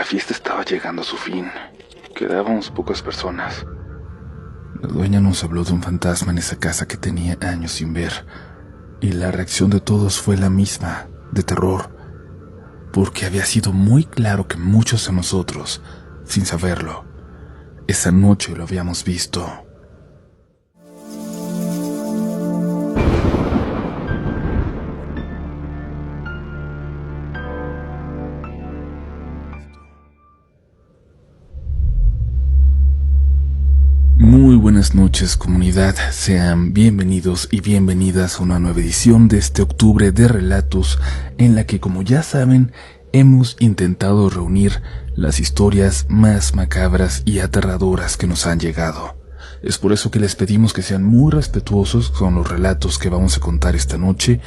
La fiesta estaba llegando a su fin. Quedábamos pocas personas. La dueña nos habló de un fantasma en esa casa que tenía años sin ver, y la reacción de todos fue la misma, de terror, porque había sido muy claro que muchos de nosotros, sin saberlo, esa noche lo habíamos visto. Muy buenas noches, comunidad. Sean bienvenidos y bienvenidas a una nueva edición de este octubre de relatos, en la que, como ya saben, hemos intentado reunir las historias más macabras y aterradoras que nos han llegado. Es por eso que les pedimos que sean muy respetuosos con los relatos que vamos a contar esta noche.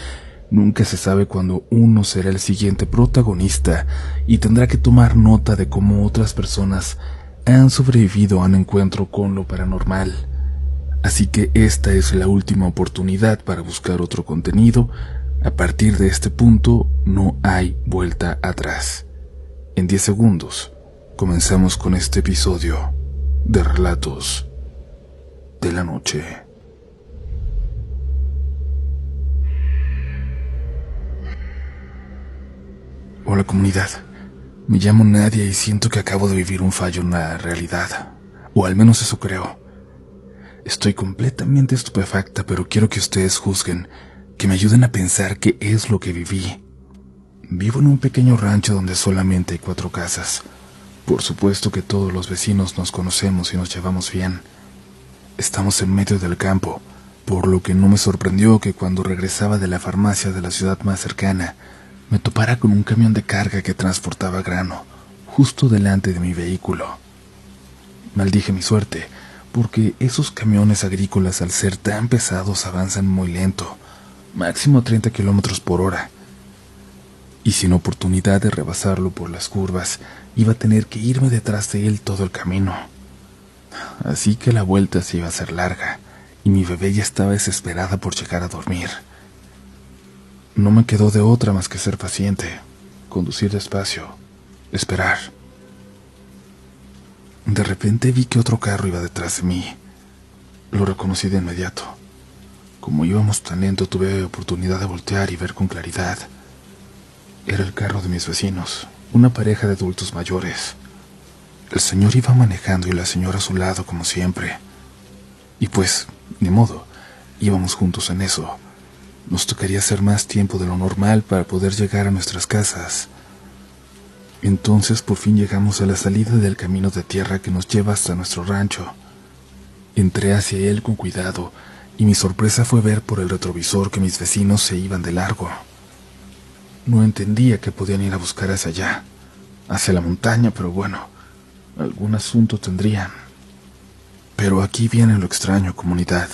Nunca se sabe cuándo uno será el siguiente protagonista y tendrá que tomar nota de cómo otras personas han sobrevivido a un encuentro con lo paranormal. Así que esta es la última oportunidad para buscar otro contenido. A partir de este punto no hay vuelta atrás. En 10 segundos comenzamos con este episodio de Relatos de la Noche. Hola, comunidad. Me llamo Nadia y siento que acabo de vivir un fallo en la realidad, o al menos eso creo. Estoy completamente estupefacta, pero quiero que ustedes juzguen, que me ayuden a pensar qué es lo que viví. Vivo en un pequeño rancho donde solamente hay 4 casas. Por supuesto que todos los vecinos nos conocemos y nos llevamos bien. Estamos en medio del campo, por lo que no me sorprendió que cuando regresaba de la farmacia de la ciudad más cercana, me topara con un camión de carga que transportaba grano, justo delante de mi vehículo. Maldije mi suerte, porque esos camiones agrícolas, al ser tan pesados, avanzan muy lento, máximo 30 kilómetros por hora. Y sin oportunidad de rebasarlo por las curvas, iba a tener que irme detrás de él todo el camino. Así que la vuelta se iba a hacer larga, y mi bebé ya estaba desesperada por llegar a dormir. No me quedó de otra más que ser paciente, conducir despacio, esperar. De repente vi que otro carro iba detrás de mí. Lo reconocí de inmediato. Como íbamos tan lento, tuve oportunidad de voltear y ver con claridad. Era el carro de mis vecinos, una pareja de adultos mayores. El señor iba manejando y la señora a su lado, como siempre. Y pues, ni modo, íbamos juntos en eso. Nos tocaría hacer más tiempo de lo normal para poder llegar a nuestras casas. Entonces por fin llegamos a la salida del camino de tierra que nos lleva hasta nuestro rancho. Entré hacia él con cuidado y mi sorpresa fue ver por el retrovisor que mis vecinos se iban de largo. No entendía que podían ir a buscar hacia allá, hacia la montaña, pero bueno, algún asunto tendrían. Pero aquí viene lo extraño, comunidad.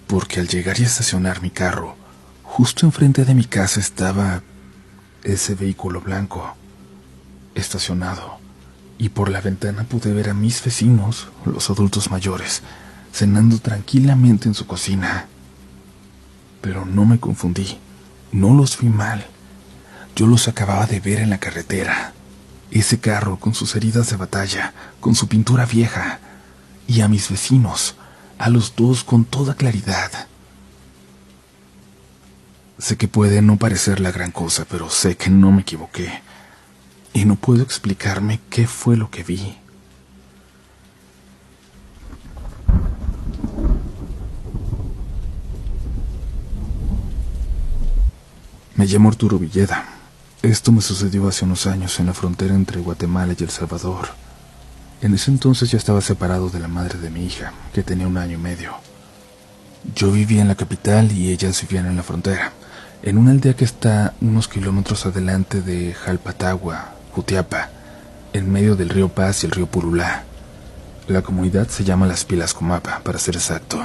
Porque al llegar y estacionar mi carro, justo enfrente de mi casa estaba ese vehículo blanco, estacionado, y por la ventana pude ver a mis vecinos, los adultos mayores, cenando tranquilamente en su cocina. Pero no me confundí, no los vi mal. Yo los acababa de ver en la carretera, ese carro con sus heridas de batalla, con su pintura vieja, y a mis vecinos, a los dos con toda claridad. Sé que puede no parecer la gran cosa, pero sé que no me equivoqué. Y no puedo explicarme qué fue lo que vi. Me llamo Arturo Villeda. Esto me sucedió hace unos años en la frontera entre Guatemala y El Salvador. En ese entonces ya estaba separado de la madre de mi hija, que tenía 1 año y medio. Yo vivía en la capital y ellas vivían en la frontera, en una aldea que está unos kilómetros adelante de Jalpatagua, Jutiapa, en medio del río Paz y el río Purulá. La comunidad se llama Las Pilas Comapa, para ser exacto.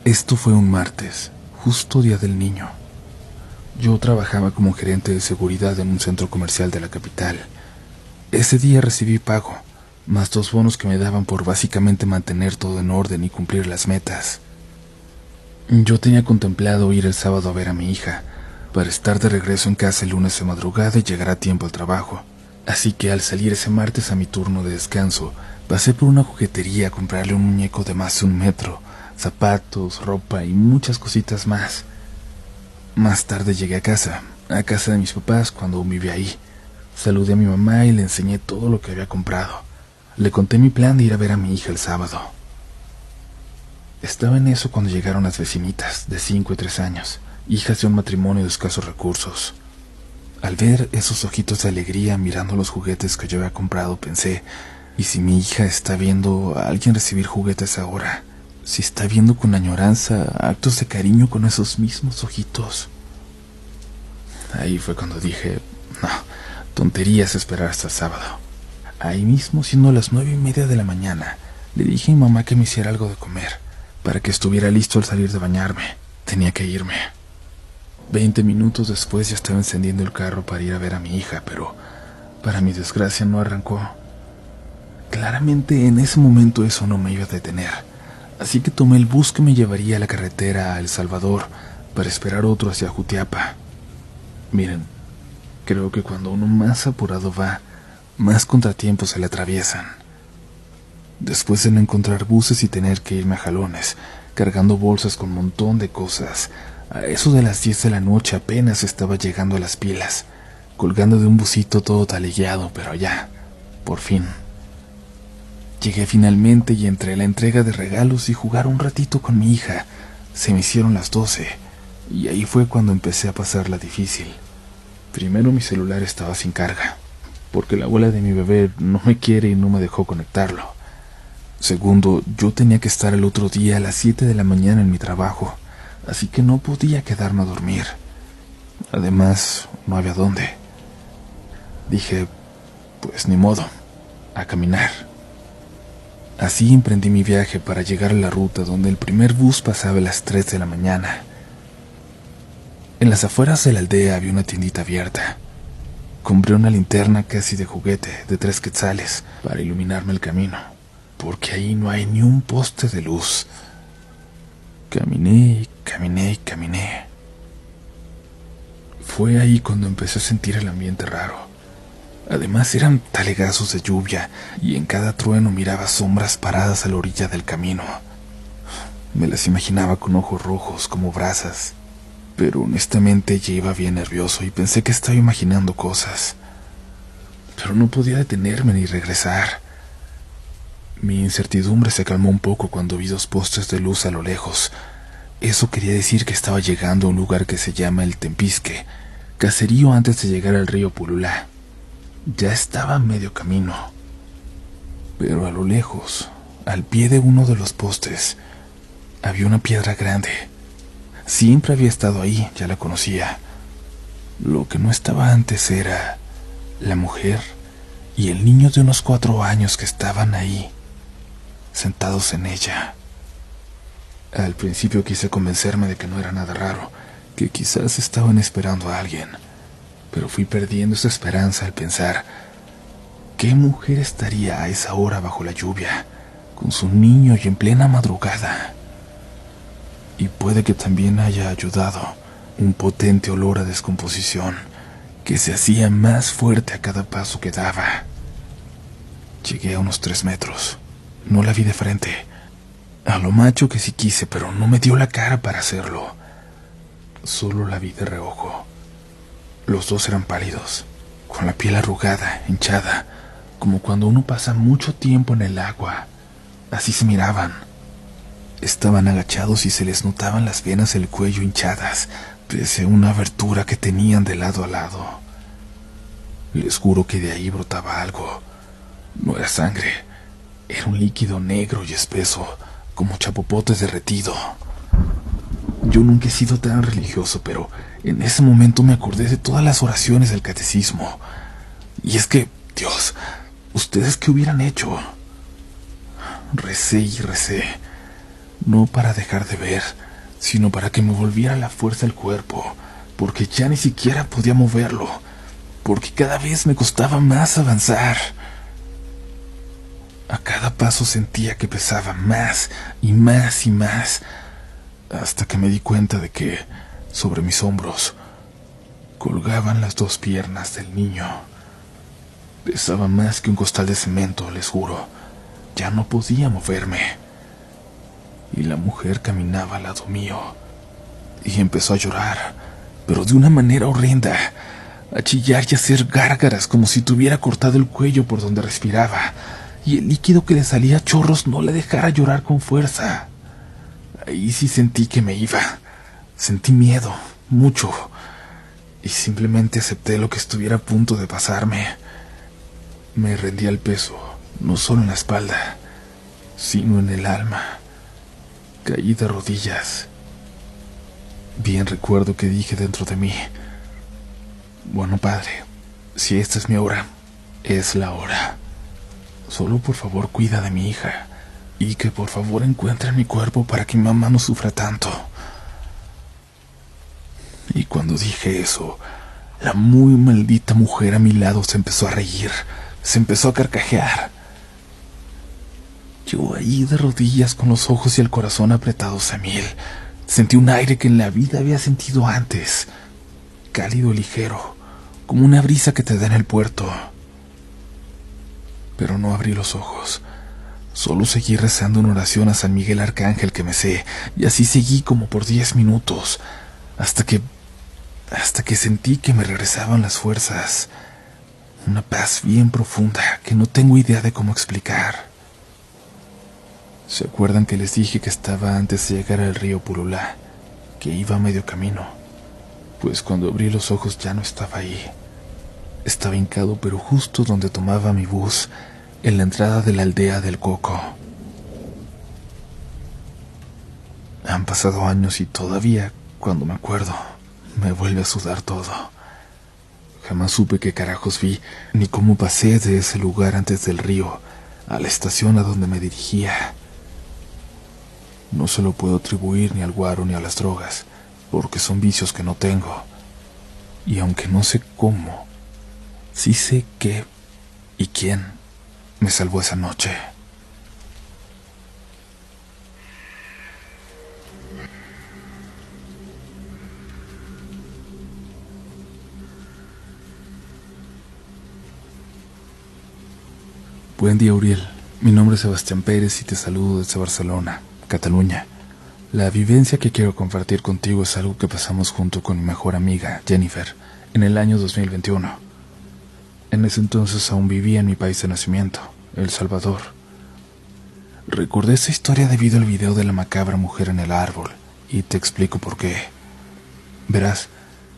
Esto fue un martes, justo Día del Niño. Yo trabajaba como gerente de seguridad en un centro comercial de la capital. Ese día recibí pago, más 2 bonos que me daban por básicamente mantener todo en orden y cumplir las metas. Yo tenía contemplado ir el sábado a ver a mi hija, para estar de regreso en casa el lunes de madrugada y llegar a tiempo al trabajo, Así que al salir ese martes a mi turno de descanso, pasé por una juguetería a comprarle un muñeco de más de 1 metro, zapatos, ropa y muchas cositas más. Más tarde llegué a casa de mis papás cuando aún vivía ahí. Saludé a mi mamá y le enseñé todo lo que había comprado. Le conté mi plan de ir a ver a mi hija el sábado. Estaba en eso cuando llegaron las vecinitas, de 5 y 3 años, hijas de un matrimonio de escasos recursos. Al ver esos ojitos de alegría mirando los juguetes que yo había comprado, pensé, ¿y si mi hija está viendo a alguien recibir juguetes ahora? Si está viendo con añoranza actos de cariño con esos mismos ojitos. Ahí fue cuando dije, no, tonterías esperar hasta el sábado. Ahí mismo, siendo las 9:30 de la mañana, le dije a mi mamá que me hiciera algo de comer, para que estuviera listo al salir de bañarme. Tenía que irme. 20 minutos después ya estaba encendiendo el carro para ir a ver a mi hija, pero para mi desgracia no arrancó. Claramente en ese momento eso no me iba a detener, así que tomé el bus que me llevaría a la carretera a El Salvador para esperar otro hacia Jutiapa. Miren, creo que cuando uno más apurado va, más contratiempos se le atraviesan. Después de no encontrar buses y tener que irme a jalones, cargando bolsas con un montón de cosas, a eso de las 10 de la noche apenas estaba llegando a Las Pilas, colgando de un busito todo talegueado, pero ya, por fin. Llegué finalmente y entre la entrega de regalos y jugar un ratito con mi hija, se me hicieron las 12, y ahí fue cuando empecé a pasarla difícil. Primero mi celular estaba sin carga, porque la abuela de mi bebé no me quiere y no me dejó conectarlo. Segundo, yo tenía que estar el otro día a las 7 de la mañana en mi trabajo, así que no podía quedarme a dormir. Además, no había dónde. Dije, pues ni modo, a caminar. Así emprendí mi viaje para llegar a la ruta donde el primer bus pasaba a las 3 de la mañana. En las afueras de la aldea había una tiendita abierta. Compré una linterna casi de juguete de 3 quetzales para iluminarme el camino, porque ahí no hay ni un poste de luz. Caminé y caminé y caminé. Fue ahí cuando empecé a sentir el ambiente raro. Además eran talegazos de lluvia y en cada trueno miraba sombras paradas a la orilla del camino. Me las imaginaba con ojos rojos como brasas, pero honestamente ya iba bien nervioso y pensé que estaba imaginando cosas. Pero no podía detenerme ni regresar. Mi incertidumbre se calmó un poco cuando vi 2 postes de luz a lo lejos. Eso quería decir que estaba llegando a un lugar que se llama El Tempisque, caserío antes de llegar al río Pululá. Ya estaba a medio camino, pero a lo lejos, al pie de uno de los postes, había una piedra grande. Siempre había estado ahí, ya la conocía. Lo que no estaba antes era la mujer y el niño de unos 4 años que estaban ahí, sentados en ella. Al principio quise convencerme de que no era nada raro, que quizás estaban esperando a alguien, pero fui perdiendo esa esperanza al pensar, ¿qué mujer estaría a esa hora bajo la lluvia, con su niño y en plena madrugada? Y puede que también haya ayudado un potente olor a descomposición que se hacía más fuerte a cada paso que daba. Llegué a unos 3 metros. No la vi de frente. A lo macho que sí quise, pero no me dio la cara para hacerlo. Solo la vi de reojo. Los dos eran pálidos, con la piel arrugada, hinchada, como cuando uno pasa mucho tiempo en el agua. Así se miraban. Estaban agachados y se les notaban las venas del cuello hinchadas, pese a una abertura que tenían de lado a lado. Les juro que de ahí brotaba algo. No era sangre, era un líquido negro y espeso, como chapopotes derretido. Yo nunca he sido tan religioso, pero en ese momento me acordé de todas las oraciones del catecismo. Y es que, Dios, ¿ustedes qué hubieran hecho? Recé y recé, no para dejar de ver, sino para que me volviera la fuerza al cuerpo, porque ya ni siquiera podía moverlo, porque cada vez me costaba más avanzar. A cada paso sentía que pesaba más y más y más, hasta que me di cuenta de que, sobre mis hombros, colgaban las 2 piernas del niño. Pesaba más que un costal de cemento, les juro. Ya no podía moverme. Y la mujer caminaba al lado mío. Y empezó a llorar, pero de una manera horrenda, a chillar y a hacer gárgaras como si tuviera cortado el cuello por donde respiraba, y el líquido que le salía a chorros no le dejara llorar con fuerza. Ahí sí sentí que me iba. Sentí miedo, mucho, y simplemente acepté lo que estuviera a punto de pasarme. Me rendí al peso, no solo en la espalda, sino en el alma. Caí de rodillas. Bien recuerdo que dije dentro de mí: bueno, padre, si esta es mi hora, es la hora. Solo por favor cuida de mi hija, y que por favor encuentre mi cuerpo para que mi mamá no sufra tanto. Y cuando dije eso, la muy maldita mujer a mi lado se empezó a reír, se empezó a carcajear. Yo ahí de rodillas con los ojos y el corazón apretados a mil, sentí un aire que en la vida había sentido antes, cálido y ligero, como una brisa que te da en el puerto. Pero no abrí los ojos, solo seguí rezando una oración a San Miguel Arcángel que me sé, y así seguí como por 10 minutos, hasta que sentí que me regresaban las fuerzas, una paz bien profunda que no tengo idea de cómo explicar. ¿Se acuerdan que les dije que estaba antes de llegar al río Purulá, que iba a medio camino? Pues cuando abrí los ojos ya no estaba ahí. Estaba hincado, pero justo donde tomaba mi bus, en la entrada de la aldea del Coco. Han pasado años y todavía, cuando me acuerdo, me vuelve a sudar todo. Jamás supe qué carajos vi, ni cómo pasé de ese lugar antes del río a la estación a donde me dirigía. No se lo puedo atribuir ni al guaro ni a las drogas, porque son vicios que no tengo. Y aunque no sé cómo, sí sé qué y quién me salvó esa noche. Buen día, Uriel. Mi nombre es Sebastián Pérez y te saludo desde Barcelona, Cataluña. La vivencia que quiero compartir contigo es algo que pasamos junto con mi mejor amiga, Jennifer, en el año 2021. En ese entonces aún vivía en mi país de nacimiento, El Salvador. Recordé esta historia debido al video de la macabra mujer en el árbol, y te explico por qué. Verás,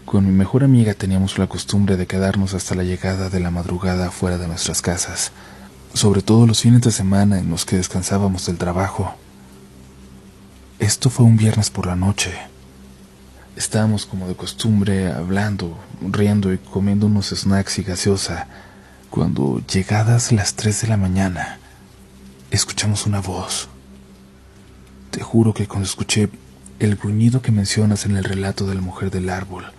con mi mejor amiga teníamos la costumbre de quedarnos hasta la llegada de la madrugada fuera de nuestras casas, sobre todo los fines de semana en los que descansábamos del trabajo. Esto fue un viernes por la noche. Estábamos como de costumbre hablando, riendo y comiendo unos snacks y gaseosa, cuando, llegadas las 3 de la mañana, escuchamos una voz. Te juro que cuando escuché el gruñido que mencionas en el relato de la mujer del árbol,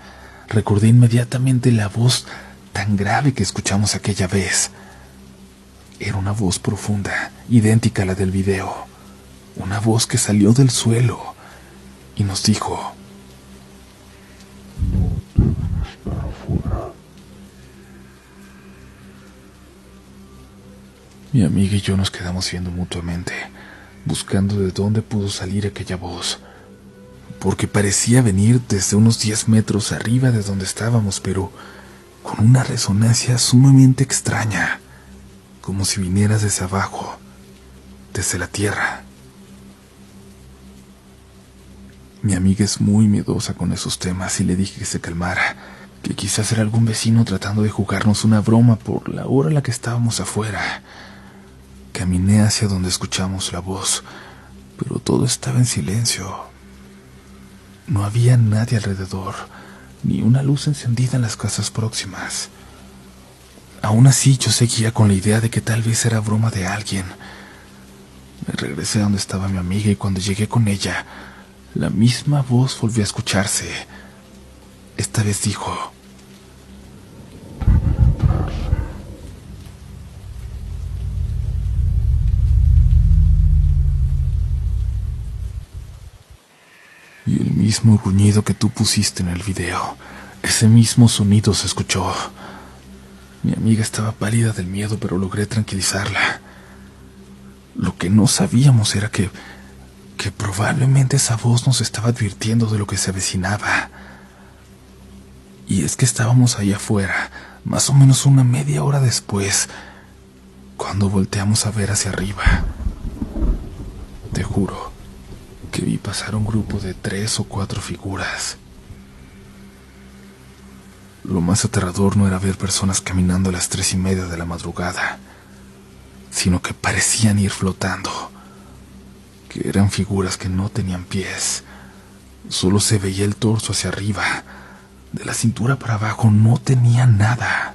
recordé inmediatamente la voz tan grave que escuchamos aquella vez. Era una voz profunda, idéntica a la del video. Una voz que salió del suelo y nos dijo: Mi amiga y yo nos quedamos viendo mutuamente, buscando de dónde pudo salir aquella voz, porque parecía venir desde unos 10 metros arriba de donde estábamos, pero con una resonancia sumamente extraña, como si viniera desde abajo, desde la tierra. Mi amiga es muy miedosa con esos temas y le dije que se calmara, que quizás era algún vecino tratando de jugarnos una broma por la hora en la que estábamos afuera. Caminé hacia donde escuchamos la voz, pero todo estaba en silencio. No había nadie alrededor, ni una luz encendida en las casas próximas. Aún así, yo seguía con la idea de que tal vez era broma de alguien. Me regresé a donde estaba mi amiga y cuando llegué con ella, la misma voz volvió a escucharse. Esta vez dijo: y el mismo gruñido que tú pusiste en el video, ese mismo sonido se escuchó. Mi amiga estaba pálida del miedo, pero logré tranquilizarla. Lo que no sabíamos era que probablemente esa voz nos estaba advirtiendo de lo que se avecinaba. Y es que estábamos ahí afuera, más o menos una media hora después, cuando volteamos a ver hacia arriba. Te juro que vi pasar un grupo de 3 o 4 figuras. Lo más aterrador no era ver personas caminando a las 3:30 de la madrugada, sino que parecían ir flotando, que eran figuras que no tenían pies, solo se veía el torso hacia arriba, de la cintura para abajo no tenía nada.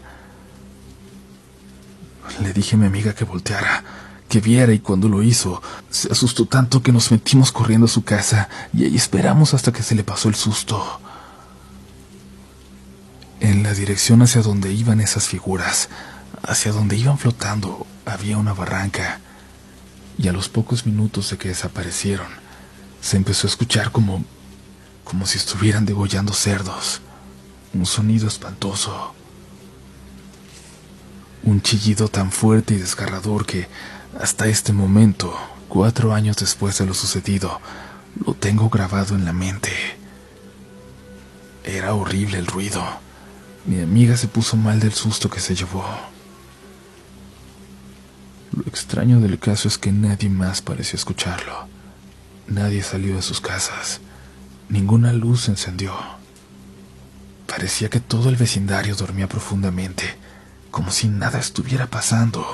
Le dije a mi amiga que volteara, que viera, y cuando lo hizo, se asustó tanto que nos metimos corriendo a su casa y ahí esperamos hasta que se le pasó el susto. En la dirección hacia donde iban esas figuras, hacia donde iban flotando, había una barranca, y a los pocos minutos de que desaparecieron, se empezó a escuchar como si estuvieran degollando cerdos. Un sonido espantoso. Un chillido tan fuerte y desgarrador que, hasta este momento, 4 años después de lo sucedido, lo tengo grabado en la mente. Era horrible el ruido. Mi amiga se puso mal del susto que se llevó. Lo extraño del caso es que nadie más pareció escucharlo. Nadie salió de sus casas. Ninguna luz se encendió. Parecía que todo el vecindario dormía profundamente, como si nada estuviera pasando.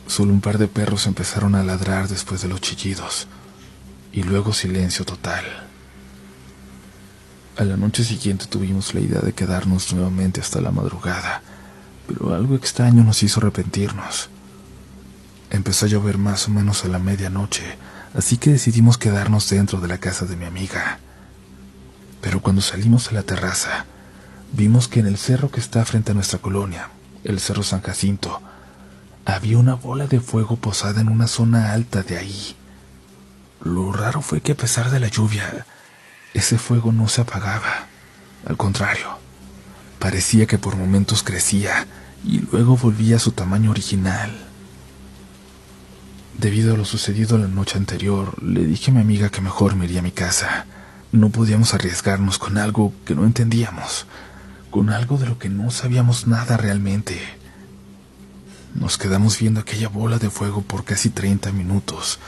Solo un par de perros empezaron a ladrar después de los chillidos, y luego silencio total. A la noche siguiente tuvimos la idea de quedarnos nuevamente hasta la madrugada, pero algo extraño nos hizo arrepentirnos. Empezó a llover más o menos a la medianoche, así que decidimos quedarnos dentro de la casa de mi amiga. Pero cuando salimos a la terraza, vimos que en el cerro que está frente a nuestra colonia, el Cerro San Jacinto, había una bola de fuego posada en una zona alta de ahí. Lo raro fue que a pesar de la lluvia, ese fuego no se apagaba. Al contrario, parecía que por momentos crecía y luego volvía a su tamaño original. Debido a lo sucedido la noche anterior, le dije a mi amiga que mejor me iría a mi casa. No podíamos arriesgarnos con algo que no entendíamos, con algo de lo que no sabíamos nada realmente. Nos quedamos viendo aquella bola de fuego por casi 30 minutos,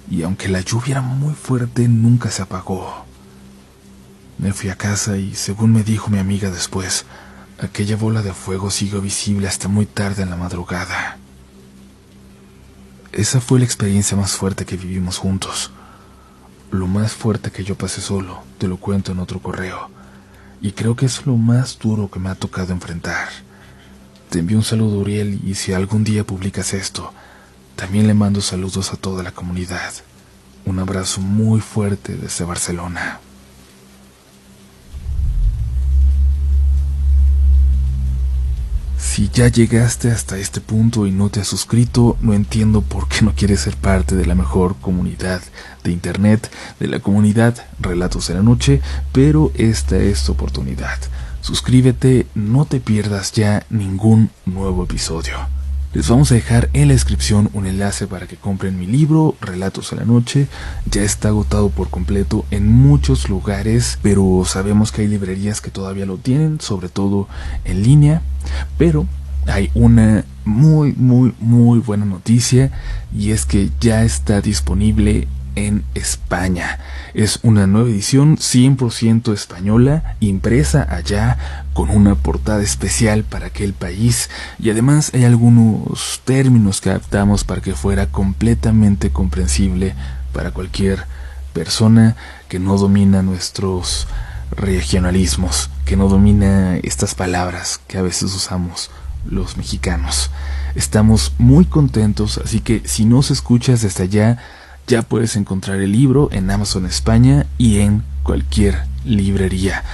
y aunque la lluvia era muy fuerte, nunca se apagó. Me fui a casa y, según me dijo mi amiga después, aquella bola de fuego siguió visible hasta muy tarde en la madrugada. Esa fue la experiencia más fuerte que vivimos juntos. Lo más fuerte que yo pasé solo, te lo cuento en otro correo, y creo que es lo más duro que me ha tocado enfrentar. Te envío un saludo, Uriel, y si algún día publicas esto, también le mando saludos a toda la comunidad. Un abrazo muy fuerte desde Barcelona. Si ya llegaste hasta este punto y no te has suscrito, no entiendo por qué no quieres ser parte de la mejor comunidad de internet, de la comunidad Relatos de la Noche, pero esta es tu oportunidad. Suscríbete, no te pierdas ya ningún nuevo episodio. Les vamos a dejar en la descripción un enlace para que compren mi libro, Relatos a la Noche. Ya está agotado por completo en muchos lugares, pero sabemos que hay librerías que todavía lo tienen, sobre todo en línea. Pero hay una muy buena noticia, y es que ya está disponible en España. Es una nueva edición 100% española, impresa allá, con una portada especial para aquel país, y además hay algunos términos que adaptamos para que fuera completamente comprensible para cualquier persona que no domina nuestros regionalismos, que no domina estas palabras que a veces usamos los mexicanos. Estamos muy contentos, así que si nos escuchas desde allá, ya puedes encontrar el libro en Amazon España y en cualquier librería.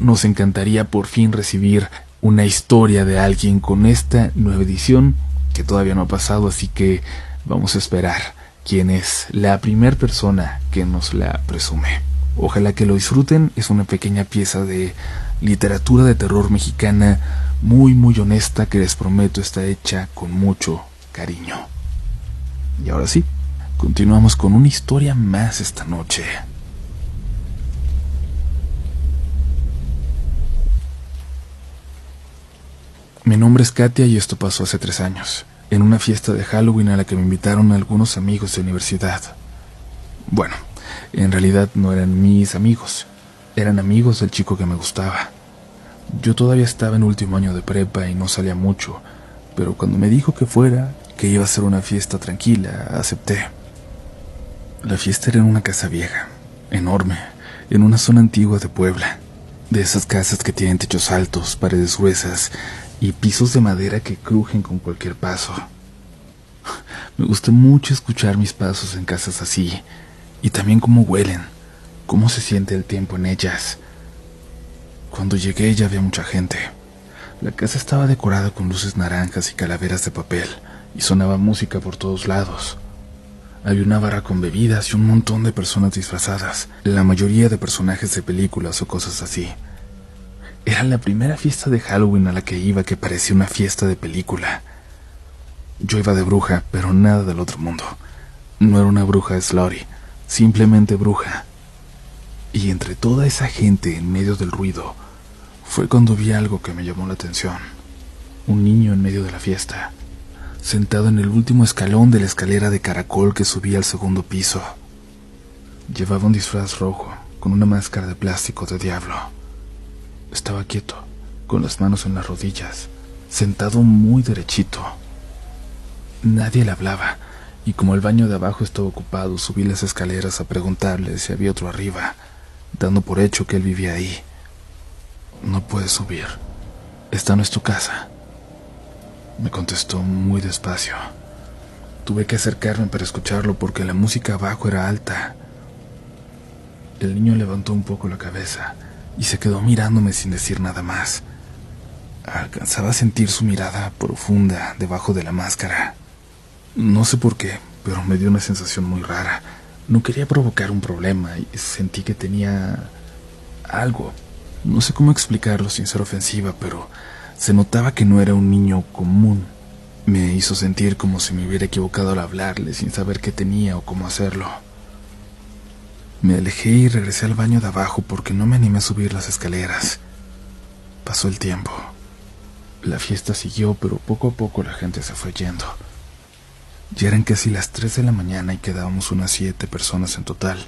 Nos encantaría por fin recibir una historia de alguien con esta nueva edición, que todavía no ha pasado, así que vamos a esperar quién es la primera persona que nos la presume. Ojalá que lo disfruten. Es una pequeña pieza de literatura de terror mexicana muy muy honesta que les prometo está hecha con mucho cariño. Y ahora sí, continuamos con una historia más esta noche. Mi nombre es Katia y esto pasó hace 3 años, en una fiesta de Halloween a la que me invitaron algunos amigos de universidad. Bueno, en realidad no eran mis amigos, eran amigos del chico que me gustaba. Yo todavía estaba en último año de prepa y no salía mucho, pero cuando me dijo que fuera, que iba a ser una fiesta tranquila, acepté. La fiesta era en una casa vieja, enorme, en una zona antigua de Puebla, de esas casas que tienen techos altos, paredes gruesas y pisos de madera que crujen con cualquier paso. Me gusta mucho escuchar mis pasos en casas así, y también cómo huelen, cómo se siente el tiempo en ellas. Cuando llegué ya había mucha gente. La casa estaba decorada con luces naranjas y calaveras de papel, y sonaba música por todos lados. Había una barra con bebidas y un montón de personas disfrazadas, la mayoría de personajes de películas o cosas así. Era la primera fiesta de Halloween a la que iba que parecía una fiesta de película. Yo iba de bruja, pero nada del otro mundo. No era una bruja slutty, simplemente bruja. Y entre toda esa gente en medio del ruido, fue cuando vi algo que me llamó la atención. Un niño en medio de la fiesta, sentado en el último escalón de la escalera de caracol que subía al segundo piso. Llevaba un disfraz rojo, con una máscara de plástico de diablo. Estaba quieto, con las manos en las rodillas, sentado muy derechito. Nadie le hablaba, y como el baño de abajo estaba ocupado, subí las escaleras a preguntarle si había otro arriba, dando por hecho que él vivía ahí. No puedes subir. Esta no es tu casa. Me contestó muy despacio. Tuve que acercarme para escucharlo porque la música abajo era alta. El niño levantó un poco la cabeza y se quedó mirándome sin decir nada más. Alcanzaba a sentir su mirada profunda debajo de la máscara. No sé por qué, pero me dio una sensación muy rara. No quería provocar un problema y sentí que tenía algo. No sé cómo explicarlo sin ser ofensiva, pero se notaba que no era un niño común. Me hizo sentir como si me hubiera equivocado al hablarle sin saber qué tenía o cómo hacerlo. Me alejé y regresé al baño de abajo porque no me animé a subir las escaleras. Pasó el tiempo. La fiesta siguió, pero poco a poco la gente se fue yendo. Ya eran casi las 3 de la mañana y quedábamos unas 7 personas en total.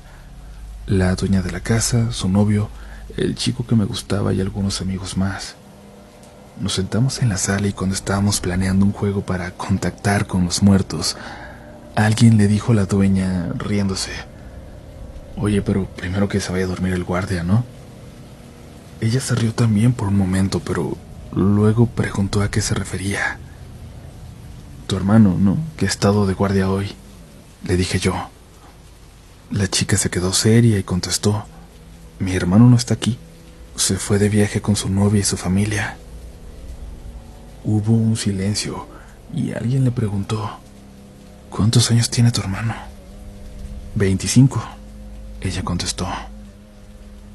La dueña de la casa, su novio, el chico que me gustaba y algunos amigos más. Nos sentamos en la sala y cuando estábamos planeando un juego para contactar con los muertos, alguien le dijo a la dueña, riéndose: «Oye, pero primero que se vaya a dormir el guardia, ¿no?». Ella se rió también por un momento, pero luego preguntó a qué se refería. «Tu hermano, ¿no? Que ha estado de guardia hoy», le dije yo. La chica se quedó seria y contestó: «Mi hermano no está aquí. Se fue de viaje con su novia y su familia». Hubo un silencio y alguien le preguntó: «¿Cuántos años tiene tu hermano?». «25», ella contestó.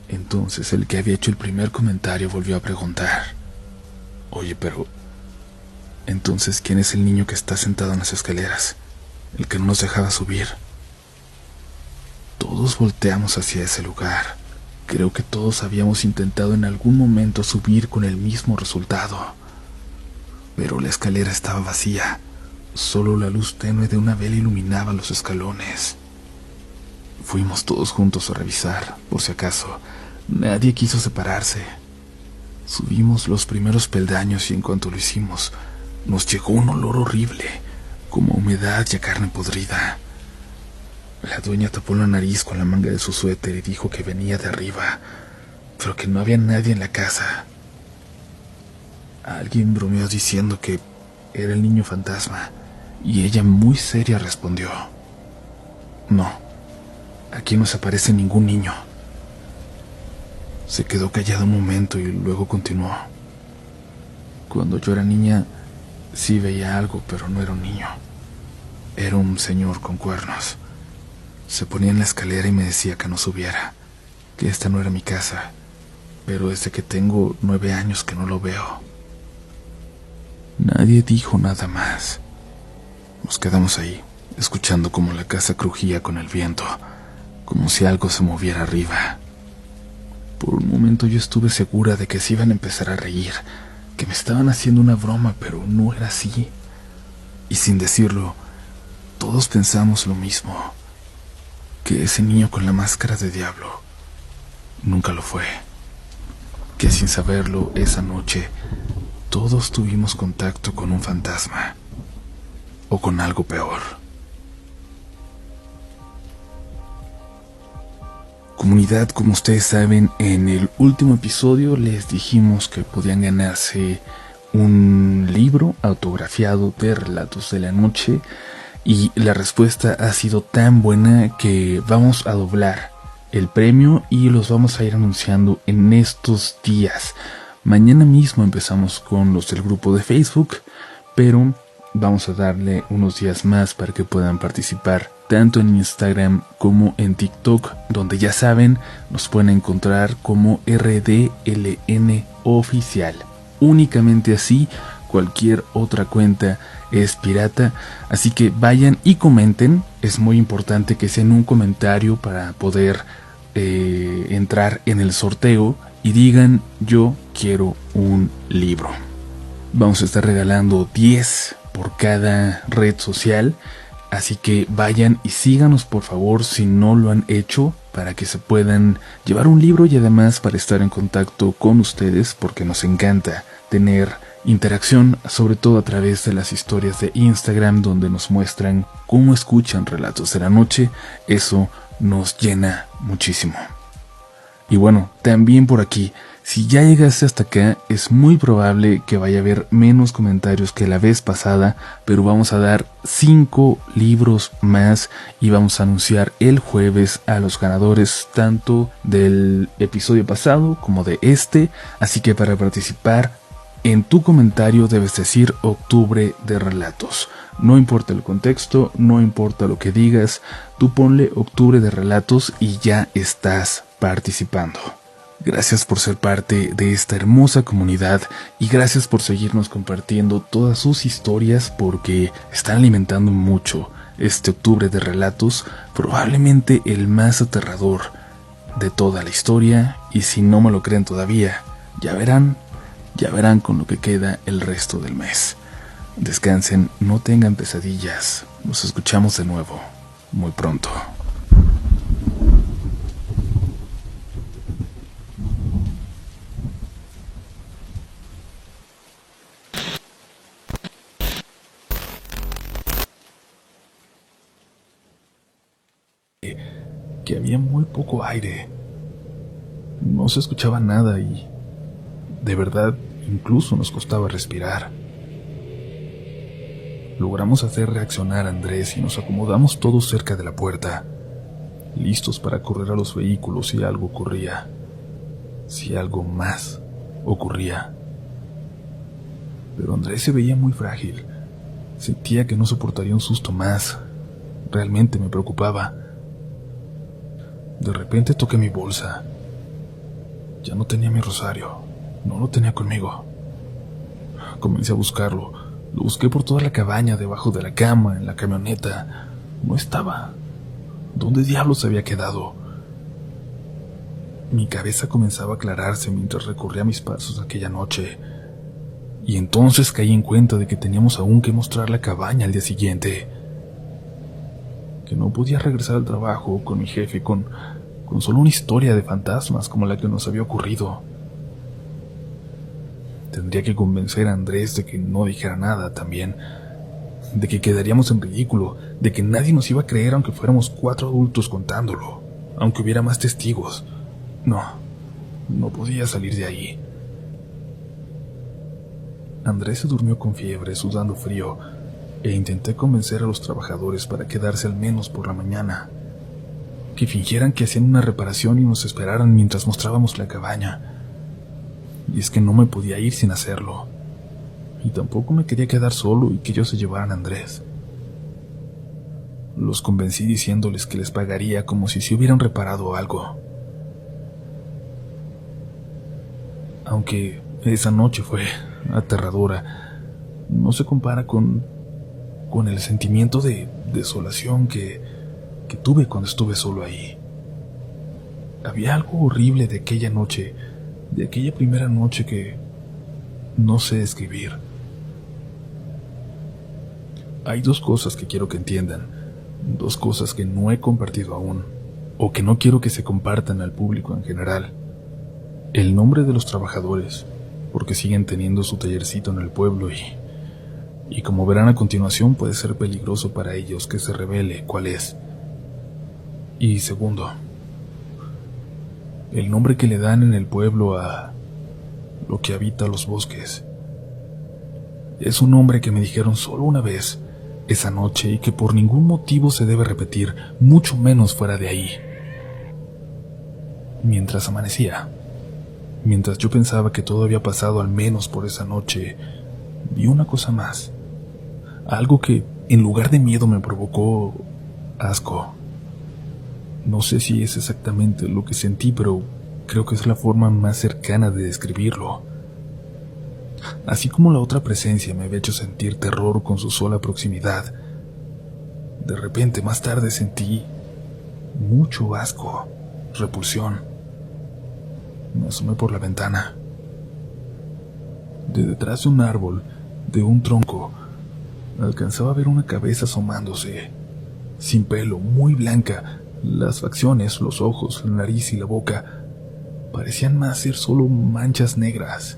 Entonces el que había hecho el primer comentario volvió a preguntar: «Oye, pero entonces, ¿quién es el niño que está sentado en las escaleras? El que no nos dejaba subir». Todos volteamos hacia ese lugar. Creo que todos habíamos intentado en algún momento subir con el mismo resultado. Pero la escalera estaba vacía. Solo la luz tenue de una vela iluminaba los escalones. Fuimos todos juntos a revisar, por si acaso. Nadie quiso separarse. Subimos los primeros peldaños y en cuanto lo hicimos, nos llegó un olor horrible, como humedad y a carne podrida. La dueña tapó la nariz con la manga de su suéter y dijo que venía de arriba, pero que no había nadie en la casa. Alguien bromeó diciendo que era el niño fantasma, y ella muy seria respondió: «No, aquí no se aparece ningún niño». Se quedó callada un momento y luego continuó: «Cuando yo era niña, sí veía algo, pero no era un niño. Era un señor con cuernos. Se ponía en la escalera y me decía que no subiera, que esta no era mi casa, pero desde que tengo 9 años que no lo veo. Nadie dijo nada más. Nos quedamos ahí, escuchando cómo la casa crujía con el viento, como si algo se moviera arriba. Por un momento yo estuve segura de que se iban a empezar a reír, que me estaban haciendo una broma, pero no era así. Y sin decirlo, todos pensamos lo mismo, que ese niño con la máscara de diablo nunca lo fue, que sin saberlo esa noche todos tuvimos contacto con un fantasma o con algo peor. Comunidad, como ustedes saben, en el último episodio les dijimos que podían ganarse un libro autografiado de Relatos de la Noche, y la respuesta ha sido tan buena que vamos a doblar el premio y los vamos a ir anunciando en estos días. Mañana mismo empezamos con los del grupo de Facebook, pero vamos a darle unos días más para que puedan participar tanto en Instagram como en TikTok, donde ya saben, nos pueden encontrar como RDLN Oficial. Únicamente así, cualquier otra cuenta es pirata, así que vayan y comenten. Es muy importante que sea en un comentario para poder entrar en el sorteo y digan: yo quiero un libro. Vamos a estar regalando 10 por cada red social, así que vayan y síganos por favor si no lo han hecho, para que se puedan llevar un libro y además para estar en contacto con ustedes, porque nos encanta tener interacción, sobre todo a través de las historias de Instagram, donde nos muestran cómo escuchan Relatos de la Noche. Eso nos llena muchísimo. Y bueno, también por aquí, si ya llegaste hasta acá, es muy probable que vaya a haber menos comentarios que la vez pasada, pero vamos a dar 5 libros más y vamos a anunciar el jueves a los ganadores tanto del episodio pasado como de este. Así que para participar, en tu comentario debes decir Octubre de Relatos. No importa el contexto, no importa lo que digas, tú ponle Octubre de Relatos y ya estás participando. Gracias por ser parte de esta hermosa comunidad y gracias por seguirnos compartiendo todas sus historias, porque están alimentando mucho este Octubre de Relatos, probablemente el más aterrador de toda la historia. Y si no me lo creen todavía, ya verán con lo que queda el resto del mes. Descansen, no tengan pesadillas. Nos escuchamos de nuevo muy pronto. Que había muy poco aire. No se escuchaba nada y, de verdad, incluso nos costaba respirar. Logramos hacer reaccionar a Andrés y nos acomodamos todos cerca de la puerta, listos para correr a los vehículos si algo ocurría, si algo más ocurría. Pero Andrés se veía muy frágil. Sentía que no soportaría un susto más. Realmente me preocupaba. De repente toqué mi bolsa. Ya no tenía mi rosario. No lo tenía conmigo. Comencé a buscarlo. Lo busqué por toda la cabaña, debajo de la cama, en la camioneta. No estaba. ¿Dónde diablos había quedado? Mi cabeza comenzaba a aclararse mientras recorría mis pasos aquella noche. Y entonces caí en cuenta de que teníamos aún que mostrar la cabaña al día siguiente. Que no podía regresar al trabajo con mi jefe con solo una historia de fantasmas como la que nos había ocurrido. Tendría que convencer a Andrés de que no dijera nada también, de que quedaríamos en ridículo, de que nadie nos iba a creer aunque fuéramos 4 adultos contándolo, aunque hubiera más testigos. No podía salir de ahí. Andrés se durmió con fiebre, sudando frío, e intenté convencer a los trabajadores para quedarse al menos por la mañana, que fingieran que hacían una reparación y nos esperaran mientras mostrábamos la cabaña. Y es que no me podía ir sin hacerlo, y tampoco me quería quedar solo y que ellos se llevaran a Andrés. Los convencí diciéndoles que les pagaría como si se hubieran reparado algo. Aunque esa noche fue aterradora, no se compara con el sentimiento de desolación que tuve cuando estuve solo ahí. Había algo horrible de aquella noche, de aquella primera noche que no sé describir. Hay dos cosas que quiero que entiendan, dos cosas que no he compartido aún, o que no quiero que se compartan al público en general. El nombre de los trabajadores, porque siguen teniendo su tallercito en el pueblo y como verán a continuación puede ser peligroso para ellos que se revele cuál es. Y segundo, el nombre que le dan en el pueblo a lo que habita los bosques. Es un nombre que me dijeron solo una vez, esa noche, y que por ningún motivo se debe repetir, mucho menos fuera de ahí. Mientras amanecía, mientras yo pensaba que todo había pasado al menos por esa noche, vi una cosa más. Algo que, en lugar de miedo, me provocó asco. No sé si es exactamente lo que sentí, pero creo que es la forma más cercana de describirlo. Así como la otra presencia me había hecho sentir terror con su sola proximidad, de repente más tarde sentí mucho asco, repulsión. Me asomé por la ventana. De detrás de un árbol, de un tronco, alcanzaba a ver una cabeza asomándose, sin pelo, muy blanca. Las facciones, los ojos, la nariz y la boca parecían más ser solo manchas negras.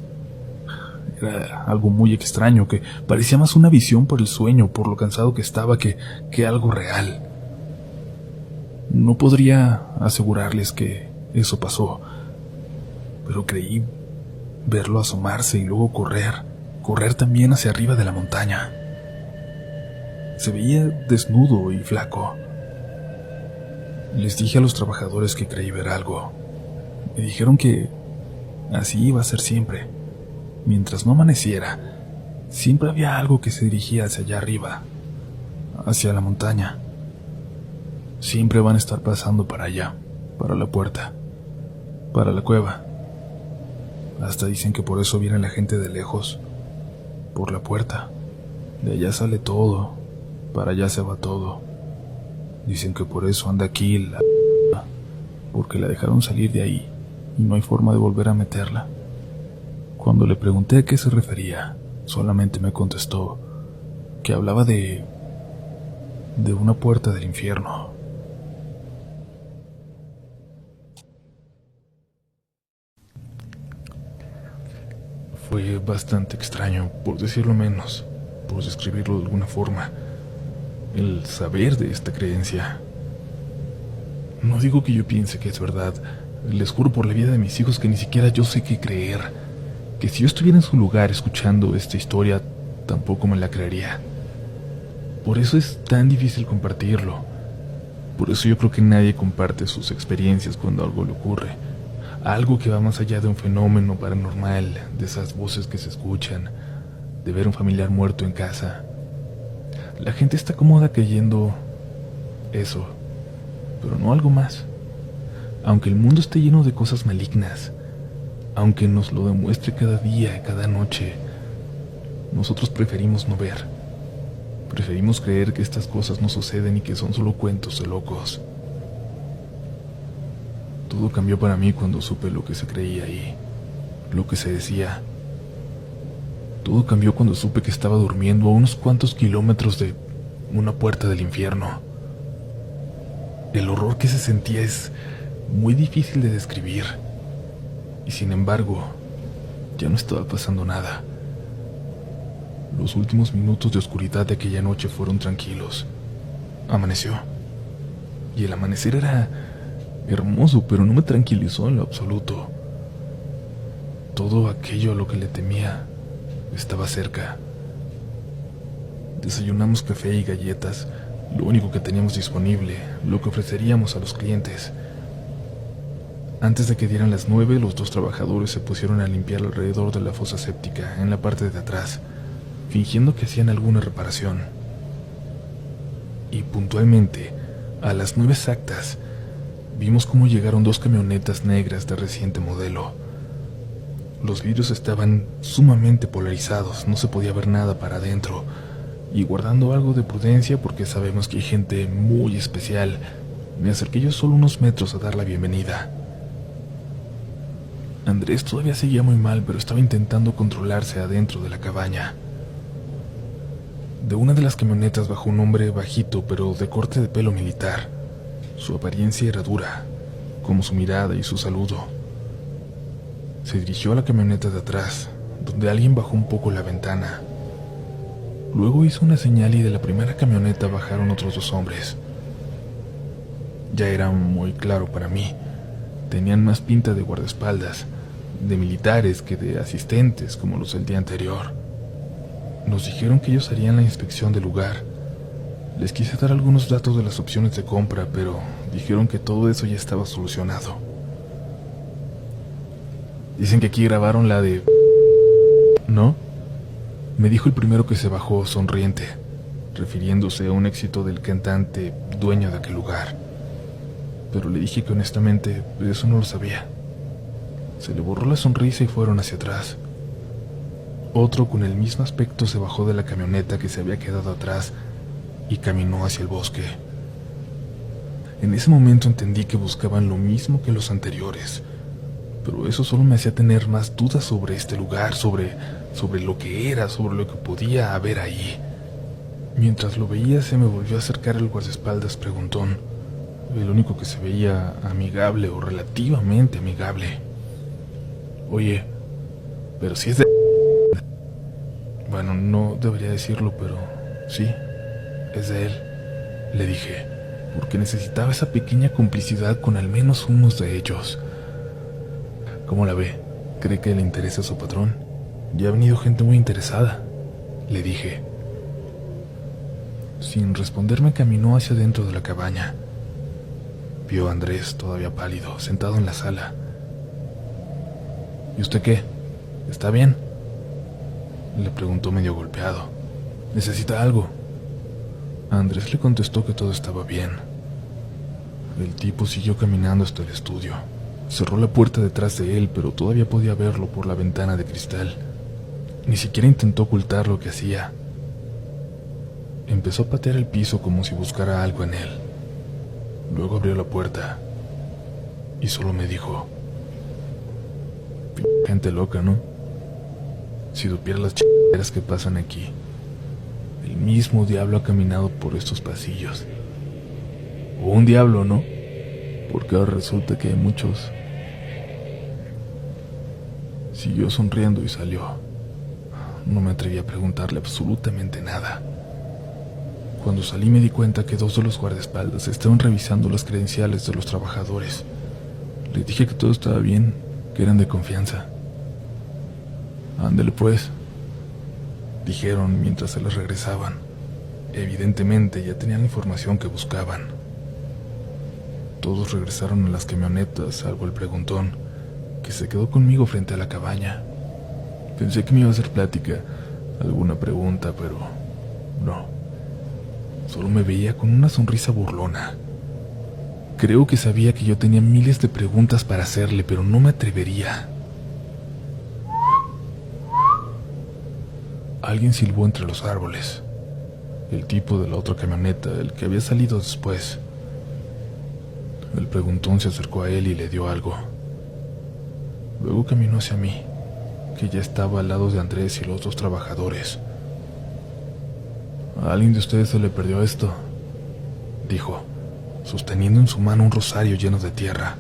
Era algo muy extraño, que parecía más una visión por el sueño, por lo cansado que estaba, que algo real. No podría asegurarles que eso pasó, pero creí verlo asomarse y luego correr también hacia arriba de la montaña. Se veía desnudo y flaco. Les dije a los trabajadores que creí ver algo. Me dijeron que así iba a ser siempre. Mientras no amaneciera, siempre había algo que se dirigía hacia allá arriba, hacia la montaña. Siempre van a estar pasando para allá, para la puerta, para la cueva. Hasta dicen que por eso viene la gente de lejos, por la puerta. De allá sale todo, para allá se va todo. Dicen que por eso anda aquí porque la dejaron salir de ahí y no hay forma de volver a meterla. Cuando le pregunté a qué se refería, solamente me contestó que hablaba de una puerta del infierno. Fue bastante extraño, por decirlo menos, por describirlo de alguna forma, el saber de esta creencia. No digo que yo piense que es verdad, les juro por la vida de mis hijos que ni siquiera yo sé qué creer, que si yo estuviera en su lugar escuchando esta historia, tampoco me la creería. Por eso es tan difícil compartirlo. Por eso yo creo que nadie comparte sus experiencias cuando algo le ocurre. Algo que va más allá de un fenómeno paranormal, de esas voces que se escuchan, de ver un familiar muerto en casa. La gente está cómoda creyendo eso, pero no algo más. Aunque el mundo esté lleno de cosas malignas, aunque nos lo demuestre cada día, cada noche, nosotros preferimos no ver. Preferimos creer que estas cosas no suceden y que son solo cuentos de locos. Todo cambió para mí cuando supe lo que se creía ahí, lo que se decía. Todo cambió cuando supe que estaba durmiendo a unos cuantos kilómetros de una puerta del infierno. El horror que se sentía es muy difícil de describir. Y sin embargo, ya no estaba pasando nada. Los últimos minutos de oscuridad de aquella noche fueron tranquilos. Amaneció. Y el amanecer era hermoso, pero no me tranquilizó en lo absoluto. Todo aquello a lo que le temía estaba cerca. Desayunamos café y galletas, lo único que teníamos disponible, lo que ofreceríamos a los clientes. Antes de que dieran las 9, los dos trabajadores se pusieron a limpiar alrededor de la fosa séptica, en la parte de atrás, fingiendo que hacían alguna reparación. Y puntualmente, a las 9 exactas, vimos cómo llegaron 2 camionetas negras de reciente modelo. Los vidrios estaban sumamente polarizados, no se podía ver nada para adentro, y guardando algo de prudencia porque sabemos que hay gente muy especial, me acerqué yo solo unos metros a dar la bienvenida. Andrés todavía seguía muy mal, pero estaba intentando controlarse adentro de la cabaña. De una de las camionetas bajó un hombre bajito, pero de corte de pelo militar. Su apariencia era dura, como su mirada y su saludo. Se dirigió a la camioneta de atrás, donde alguien bajó un poco la ventana. Luego hizo una señal y de la primera camioneta bajaron otros 2 hombres. Ya era muy claro para mí. Tenían más pinta de guardaespaldas, de militares que de asistentes como los del día anterior. Nos dijeron que ellos harían la inspección del lugar. Les quise dar algunos datos de las opciones de compra, pero dijeron que todo eso ya estaba solucionado. Dicen que aquí grabaron la de... ¿No? Me dijo el primero que se bajó sonriente, refiriéndose a un éxito del cantante dueño de aquel lugar. Pero le dije que honestamente eso no lo sabía. Se le borró la sonrisa y fueron hacia atrás. Otro con el mismo aspecto se bajó de la camioneta que se había quedado atrás y caminó hacia el bosque. En ese momento entendí que buscaban lo mismo que los anteriores, pero eso solo me hacía tener más dudas sobre este lugar, sobre lo que era, sobre lo que podía haber ahí. Mientras lo veía se me volvió a acercar el guardaespaldas preguntón, el único que se veía amigable o relativamente amigable. Oye, pero si es de... Bueno, no debería decirlo, pero sí, es de él, le dije, porque necesitaba esa pequeña complicidad con al menos unos de ellos. ¿Cómo la ve? ¿Cree que le interesa a su patrón? Ya ha venido gente muy interesada, le dije. Sin responderme caminó hacia dentro de la cabaña. Vio a Andrés, todavía pálido, sentado en la sala. ¿Y usted qué? ¿Está bien?, le preguntó medio golpeado. ¿Necesita algo? Andrés le contestó que todo estaba bien. El tipo siguió caminando hasta el estudio. Cerró la puerta detrás de él, pero todavía podía verlo por la ventana de cristal. Ni siquiera intentó ocultar lo que hacía. Empezó a patear el piso como si buscara algo en él. Luego abrió la puerta y solo me dijo: gente loca, ¿no? Si supiera las chingaderas que pasan aquí. El mismo diablo ha caminado por estos pasillos. O un diablo, ¿no? Porque ahora resulta que hay muchos. Siguió sonriendo y salió. No me atreví a preguntarle absolutamente nada. Cuando salí me di cuenta que 2 de los guardaespaldas estaban revisando las credenciales de los trabajadores. Les dije que todo estaba bien, que eran de confianza. Ándele pues, dijeron mientras se les regresaban. Evidentemente ya tenían la información que buscaban. Todos regresaron a las camionetas, salvo el preguntón, que se quedó conmigo frente a la cabaña. Pensé que me iba a hacer plática, alguna pregunta, pero no. Solo me veía con una sonrisa burlona. Creo que sabía que yo tenía miles de preguntas para hacerle, pero no me atrevería. Alguien silbó entre los árboles. El tipo de la otra camioneta, el que había salido después. El preguntón se acercó a él y le dio algo. Luego caminó hacia mí, que ya estaba al lado de Andrés y los 2 trabajadores. ¿A alguien de ustedes se le perdió esto?, dijo, sosteniendo en su mano un rosario lleno de tierra,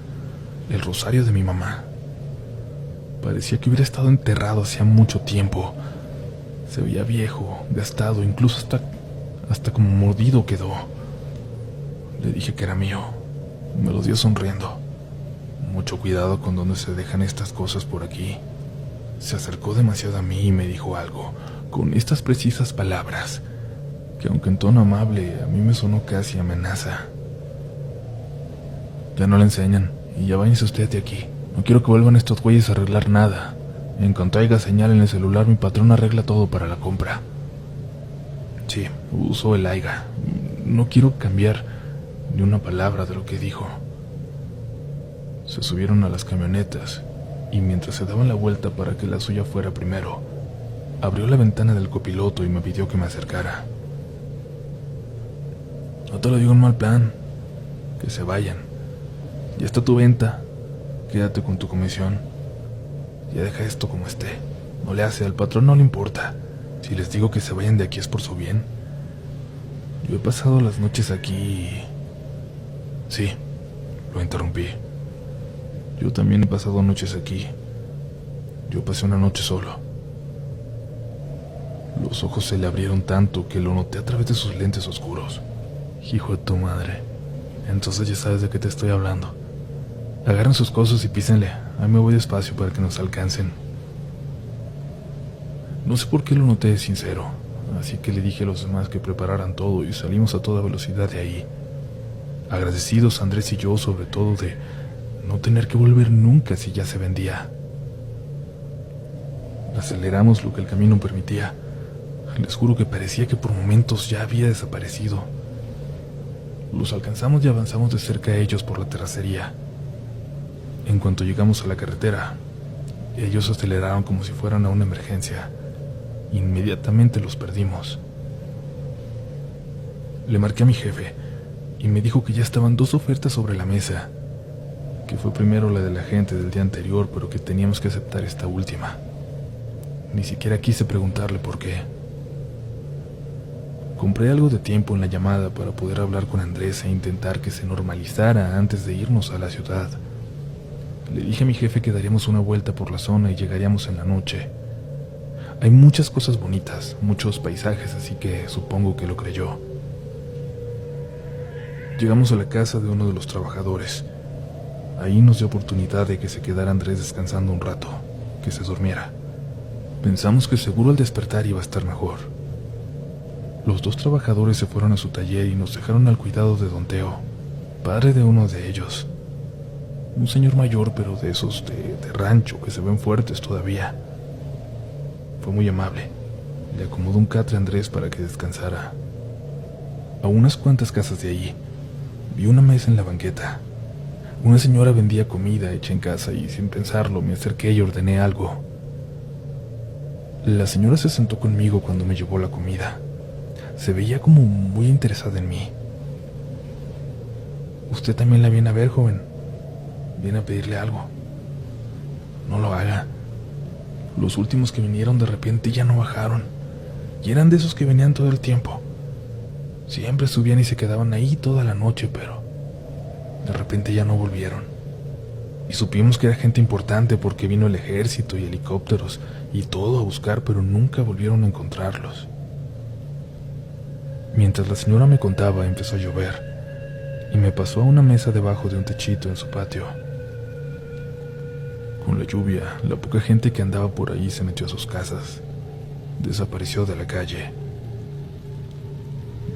el rosario de mi mamá. Parecía que hubiera estado enterrado hacía mucho tiempo. Se veía viejo, gastado, incluso hasta como mordido quedó. Le dije que era mío. Me lo dio sonriendo. Mucho cuidado con dónde se dejan estas cosas por aquí. Se acercó demasiado a mí y me dijo algo, con estas precisas palabras, que aunque en tono amable, a mí me sonó casi amenaza. Ya no le enseñan, y ya váyanse usted de aquí. No quiero que vuelvan estos güeyes a arreglar nada. En cuanto haya señal en el celular, mi patrón arregla todo para la compra. Sí, usó el AIGA. No quiero cambiar ni una palabra de lo que dijo. Se subieron a las camionetas y mientras se daban la vuelta para que la suya fuera primero, abrió la ventana del copiloto y me pidió que me acercara. No te lo digo en mal plan, que se vayan. Ya está tu venta, quédate con tu comisión. Ya deja esto como esté, no le hace, al patrón no le importa. Si les digo que se vayan de aquí es por su bien. Yo he pasado las noches aquí y... Sí, lo interrumpí. Yo también he pasado noches aquí. Yo pasé una noche solo. Los ojos se le abrieron tanto que lo noté a través de sus lentes oscuros. Hijo de tu madre. Entonces ya sabes de qué te estoy hablando. Agarren sus cosas y písenle. Ahí me voy despacio para que nos alcancen. No sé por qué lo noté sincero, así que le dije a los demás que prepararan todo y salimos a toda velocidad de ahí. Agradecidos Andrés y yo, sobre todo, de no tener que volver nunca si ya se vendía. Aceleramos lo que el camino permitía. Les juro que parecía que por momentos ya había desaparecido. Los alcanzamos y avanzamos de cerca a ellos por la terracería. En cuanto llegamos a la carretera, ellos aceleraron como si fueran a una emergencia. Inmediatamente los perdimos. Le marqué a mi jefe y me dijo que ya estaban 2 ofertas sobre la mesa, que fue primero la de la gente del día anterior, pero que teníamos que aceptar esta última. Ni siquiera quise preguntarle por qué. Compré algo de tiempo en la llamada para poder hablar con Andrés e intentar que se normalizara antes de irnos a la ciudad. Le dije a mi jefe que daríamos una vuelta por la zona y llegaríamos en la noche. Hay muchas cosas bonitas, muchos paisajes, así que supongo que lo creyó. Llegamos a la casa de uno de los trabajadores. Ahí nos dio oportunidad de que se quedara Andrés descansando un rato, que se durmiera. Pensamos que seguro al despertar iba a estar mejor. Los 2 trabajadores se fueron a su taller y nos dejaron al cuidado de don Teo, padre de uno de ellos. Un señor mayor, pero de esos de rancho que se ven fuertes todavía. Fue muy amable. Le acomodó un catre a Andrés para que descansara. A unas cuantas casas de allí, vi una mesa en la banqueta. Una señora vendía comida hecha en casa y sin pensarlo me acerqué y ordené algo. La señora se sentó conmigo cuando me llevó la comida. Se veía como muy interesada en mí. Usted también la viene a ver, joven. Viene a pedirle algo. No lo haga. Los últimos que vinieron de repente ya no bajaron. Y eran de esos que venían todo el tiempo. Siempre subían y se quedaban ahí toda la noche, pero de repente ya no volvieron. Y supimos que era gente importante porque vino el ejército y helicópteros y todo a buscar, pero nunca volvieron a encontrarlos. Mientras la señora me contaba, empezó a llover y me pasó a una mesa debajo de un techito en su patio. Con la lluvia, la poca gente que andaba por ahí se metió a sus casas. Desapareció de la calle.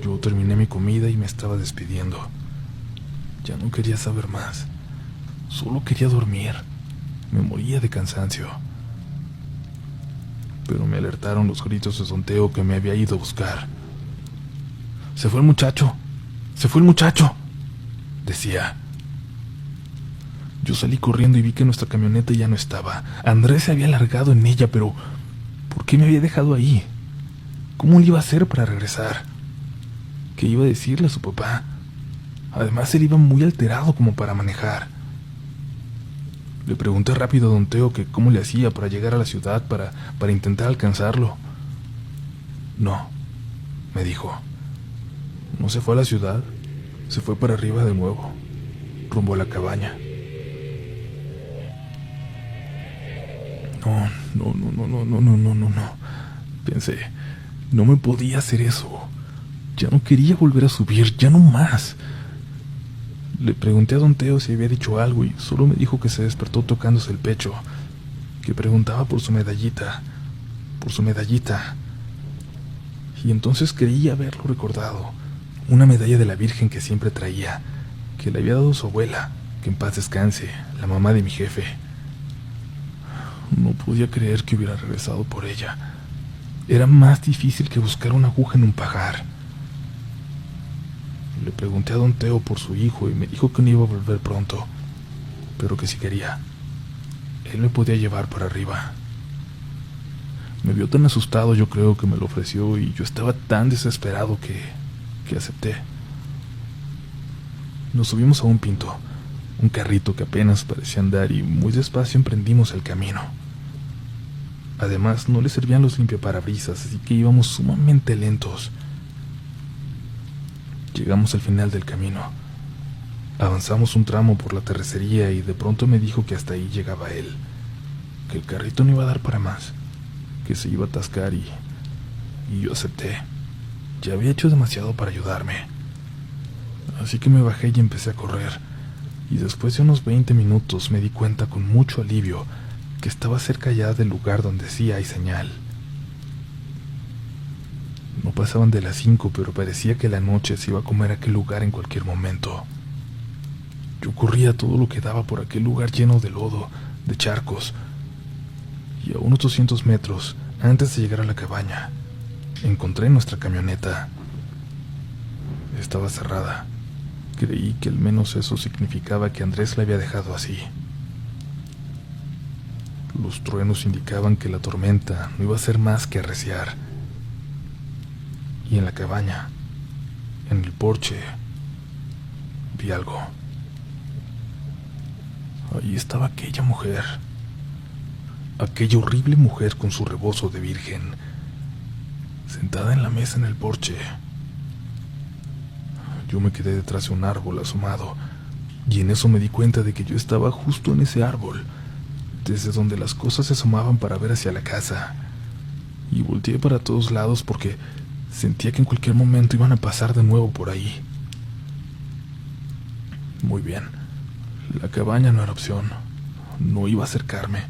Yo terminé mi comida y me estaba despidiendo. Ya no quería saber más. Solo quería dormir. Me moría de cansancio. Pero me alertaron los gritos de don Teo que me había ido a buscar. «¡Se fue el muchacho! ¡Se fue el muchacho!», decía. Yo salí corriendo y vi que nuestra camioneta ya no estaba. Andrés se había largado en ella, pero ¿por qué me había dejado ahí? ¿Cómo le iba a hacer para regresar? ¿Qué iba a decirle a su papá? Además, él iba muy alterado como para manejar. Le pregunté rápido a don Teo que cómo le hacía para llegar a la ciudad para intentar alcanzarlo. «No», me dijo. «No se fue a la ciudad, se fue para arriba de nuevo, rumbo a la cabaña». No, pensé, no me podía hacer eso. Ya no quería volver a subir, ya no más. Le pregunté a don Teo si había dicho algo y solo me dijo que se despertó tocándose el pecho, que preguntaba por su medallita. Y entonces creí haberlo recordado, una medalla de la Virgen que siempre traía, que le había dado su abuela, que en paz descanse, la mamá de mi jefe. No podía creer que hubiera regresado por ella. Era más difícil que buscar una aguja en un pajar. Le pregunté a don Teo por su hijo y me dijo que no iba a volver pronto, pero que si quería. él me podía llevar para arriba. Me vio tan asustado, yo creo que me lo ofreció, y yo estaba tan desesperado que acepté. Nos subimos a un Pinto, un carrito que apenas parecía andar, y muy despacio emprendimos el camino. Además, no le servían los limpiaparabrisas, así que íbamos sumamente lentos. Llegamos al final del camino. Avanzamos un tramo por la terracería y de pronto me dijo que hasta ahí llegaba él, que el carrito no iba a dar para más, que se iba a atascar y yo acepté. Ya había hecho demasiado para ayudarme. Así que me bajé y empecé a correr, y después de unos 20 minutos me di cuenta con mucho alivio que estaba cerca ya del lugar donde sí hay señal. No pasaban de las 5, pero parecía que la noche se iba a comer aquel lugar en cualquier momento. Yo corría todo lo que daba por aquel lugar lleno de lodo, de charcos, y a unos 200 metros, antes de llegar a la cabaña, encontré nuestra camioneta. Estaba cerrada. Creí que al menos eso significaba que Andrés la había dejado así. Los truenos indicaban que la tormenta no iba a ser más que arreciar. Y en la cabaña, en el porche, vi algo. Ahí estaba aquella mujer. Aquella horrible mujer con su rebozo de virgen, sentada en la mesa en el porche. Yo me quedé detrás de un árbol asomado, y en eso me di cuenta de que yo estaba justo en ese árbol, desde donde las cosas se asomaban para ver hacia la casa, y volteé para todos lados porque sentía que en cualquier momento iban a pasar de nuevo por ahí. Muy bien, la cabaña no era opción, no iba a acercarme,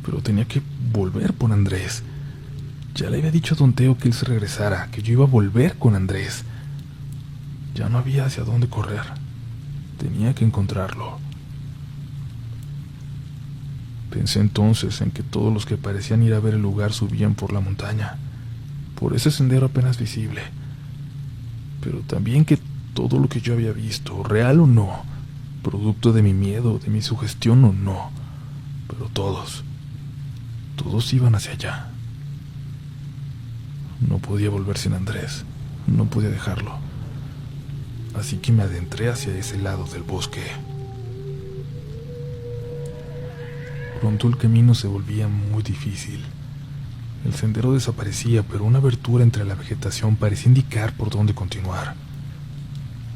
pero tenía que volver por Andrés. Ya le había dicho a Don Teo que él se regresara, que yo iba a volver con Andrés. Ya no había hacia dónde correr. Tenía que encontrarlo. Pensé entonces en que todos los que parecían ir a ver el lugar subían por la montaña, por ese sendero apenas visible. Pero también que todo lo que yo había visto, real o no, producto de mi miedo, de mi sugestión o no, pero todos iban hacia allá. No podía volver sin Andrés, no podía dejarlo. Así que me adentré hacia ese lado del bosque. Pronto el camino se volvía muy difícil. El sendero desaparecía, pero una abertura entre la vegetación parecía indicar por dónde continuar.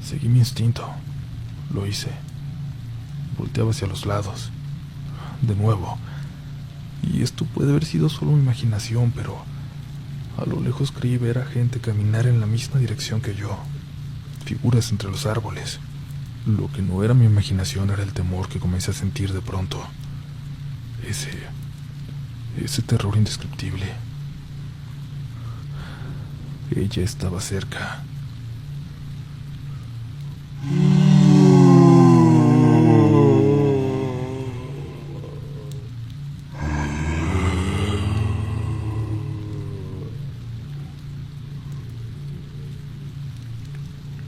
Seguí mi instinto. Lo hice. Volteaba hacia los lados. De nuevo. Y esto puede haber sido solo mi imaginación, pero a lo lejos creí ver a gente caminar en la misma dirección que yo. Figuras entre los árboles. Lo que no era mi imaginación era el temor que comencé a sentir de pronto. Ese terror indescriptible. Ella estaba cerca.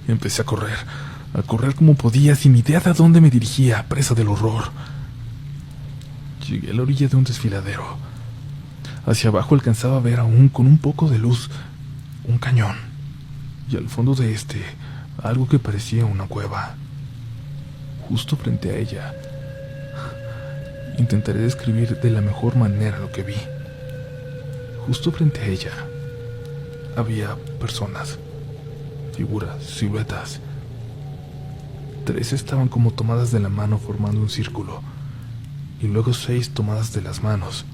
Empecé a correr como podía, sin idea de a dónde me dirigía, presa del horror. Llegué a la orilla de un desfiladero. Hacia abajo alcanzaba a ver aún con un poco de luz un cañón, y al fondo de este algo que parecía una cueva. Justo frente a ella. Intentaré describir de la mejor manera lo que vi. Justo frente a ella había personas, figuras, siluetas. 3 estaban como tomadas de la mano formando un círculo, y luego 6 tomadas de las manos,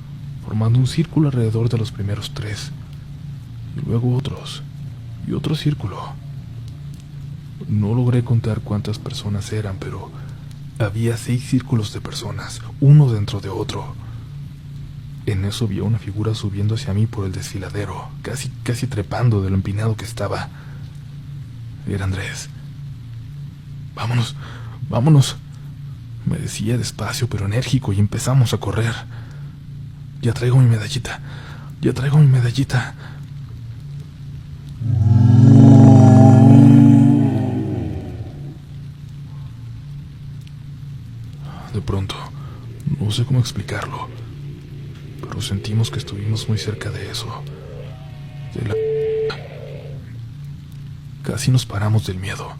formando un círculo alrededor de los primeros 3, y luego otros, y otro círculo. No logré contar cuántas personas eran, pero había 6 círculos de personas, uno dentro de otro. En eso vi a una figura subiendo hacia mí por el desfiladero, casi trepando de lo empinado que estaba. Era Andrés. «Vámonos, vámonos», me decía despacio pero enérgico, y empezamos a correr. «Ya traigo mi medallita, ya traigo mi medallita». De pronto, No sé cómo explicarlo, pero sentimos que estuvimos muy cerca de eso, de la... Casi nos paramos del miedo,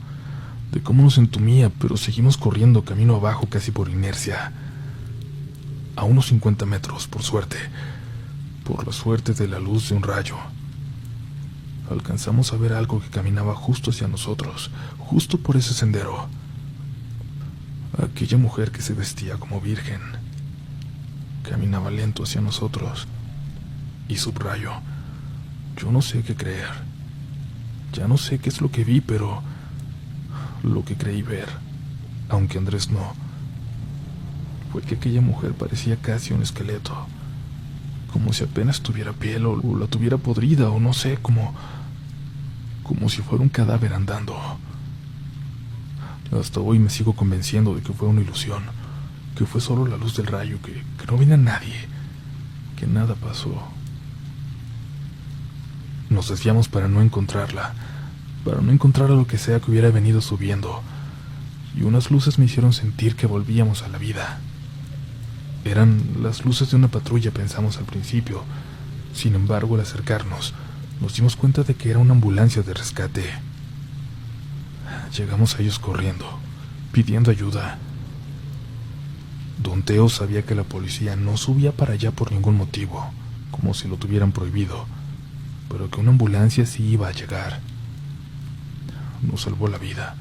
de cómo nos entumía, pero seguimos corriendo camino abajo casi por inercia. A unos 50 metros, por la suerte de la luz de un rayo, alcanzamos a ver algo que caminaba justo hacia nosotros, justo por ese sendero. Aquella mujer que se vestía como virgen caminaba lento hacia nosotros. Y subrayo, yo no sé qué creer. Ya no sé qué es lo que vi, pero lo que creí ver, aunque Andrés no, fue que aquella mujer parecía casi un esqueleto, como si apenas tuviera piel o la tuviera podrida, o no sé, como si fuera un cadáver andando. Hasta hoy me sigo convenciendo de que fue una ilusión, que fue solo la luz del rayo, que no vino nadie, que nada pasó. Nos desviamos para no encontrarla, para no encontrar a lo que sea que hubiera venido subiendo, y unas luces me hicieron sentir que volvíamos a la vida. Eran las luces de una patrulla, pensamos al principio. Sin embargo, al acercarnos, nos dimos cuenta de que era una ambulancia de rescate. Llegamos a ellos corriendo, pidiendo ayuda. Don Teo sabía que la policía no subía para allá por ningún motivo, como si lo tuvieran prohibido, pero que una ambulancia sí iba a llegar. Nos salvó la vida.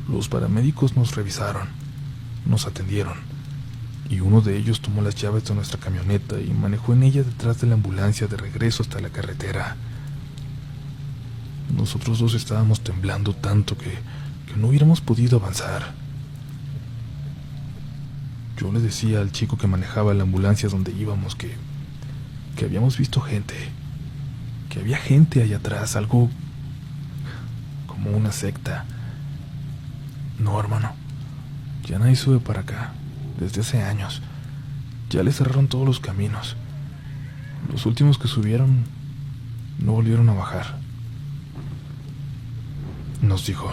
Los paramédicos nos revisaron, nos atendieron, y uno de ellos tomó las llaves de nuestra camioneta y manejó en ella detrás de la ambulancia de regreso hasta la carretera. Nosotros dos estábamos temblando tanto que no hubiéramos podido avanzar. Yo le decía al chico que manejaba la ambulancia donde íbamos que habíamos visto gente, que había gente allá atrás, algo como una secta. No, hermano, ya nadie sube para acá, desde hace años. Ya le cerraron todos los caminos. Los últimos que subieron no volvieron a bajar. Nos dijo.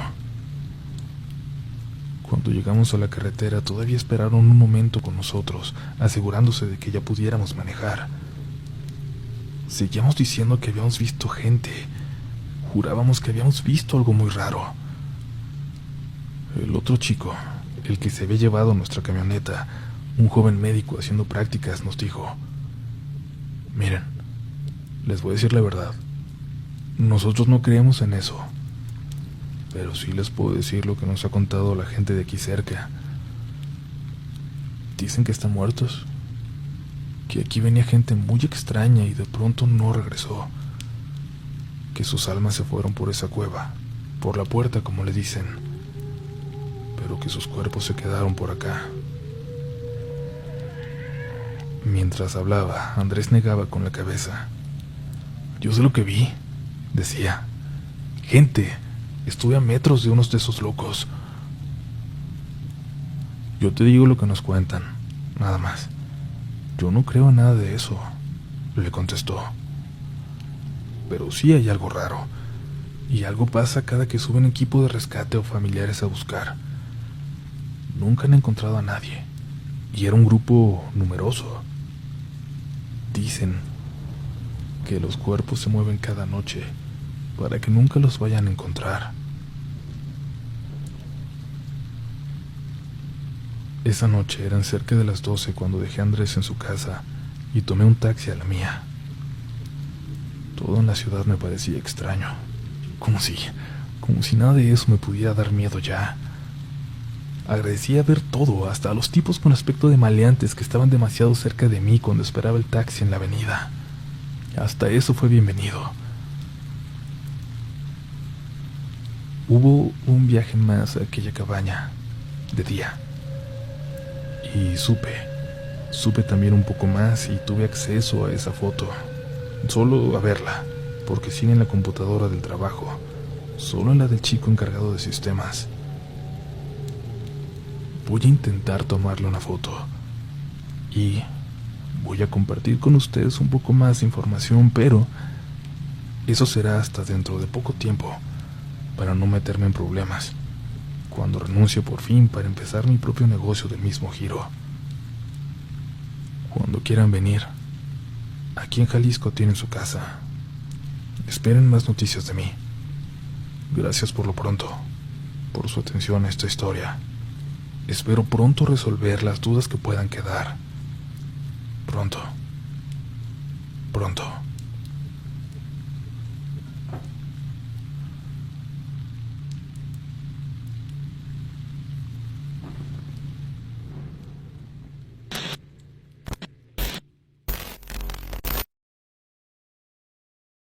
Cuando llegamos a la carretera, todavía esperaron un momento con nosotros, asegurándose de que ya pudiéramos manejar. Seguíamos diciendo que habíamos visto gente. Jurábamos que habíamos visto algo muy raro. El otro chico, el que se había llevado nuestra camioneta, un joven médico haciendo prácticas, nos dijo: miren, les voy a decir la verdad. Nosotros no creemos en eso, pero sí les puedo decir lo que nos ha contado la gente de aquí cerca. Dicen que están muertos, que aquí venía gente muy extraña y de pronto no regresó, que sus almas se fueron por esa cueva, por la puerta como le dicen, pero que sus cuerpos se quedaron por acá. Mientras hablaba, Andrés negaba con la cabeza. Yo sé lo que vi, decía. Gente. Estuve a metros de unos de esos locos. Yo te digo lo que nos cuentan, nada más. Yo no creo en nada de eso, le contestó. Pero sí hay algo raro, y algo pasa cada que suben equipo de rescate o familiares a buscar. Nunca han encontrado a nadie, y era un grupo numeroso. Dicen que los cuerpos se mueven cada noche para que nunca los vayan a encontrar. Esa noche eran cerca de las 12 cuando dejé a Andrés en su casa y tomé un taxi a la mía. Todo en la ciudad me parecía extraño, como si nada de eso me pudiera dar miedo ya. Agradecía ver todo, hasta a los tipos con aspecto de maleantes que estaban demasiado cerca de mí cuando esperaba el taxi en la avenida. Hasta eso fue bienvenido. Hubo un viaje más a aquella cabaña, de día. Y supe también un poco más y tuve acceso a esa foto. Solo a verla, porque sin en la computadora del trabajo, solo en la del chico encargado de sistemas. Voy a intentar tomarle una foto. Y voy a compartir con ustedes un poco más de información, pero eso será hasta dentro de poco tiempo, para no meterme en problemas, cuando renuncie por fin para empezar mi propio negocio del mismo giro. Cuando quieran venir, aquí en Jalisco tienen su casa. Esperen más noticias de mí. Gracias por lo pronto, por su atención a esta historia. Espero pronto resolver las dudas que puedan quedar. Pronto.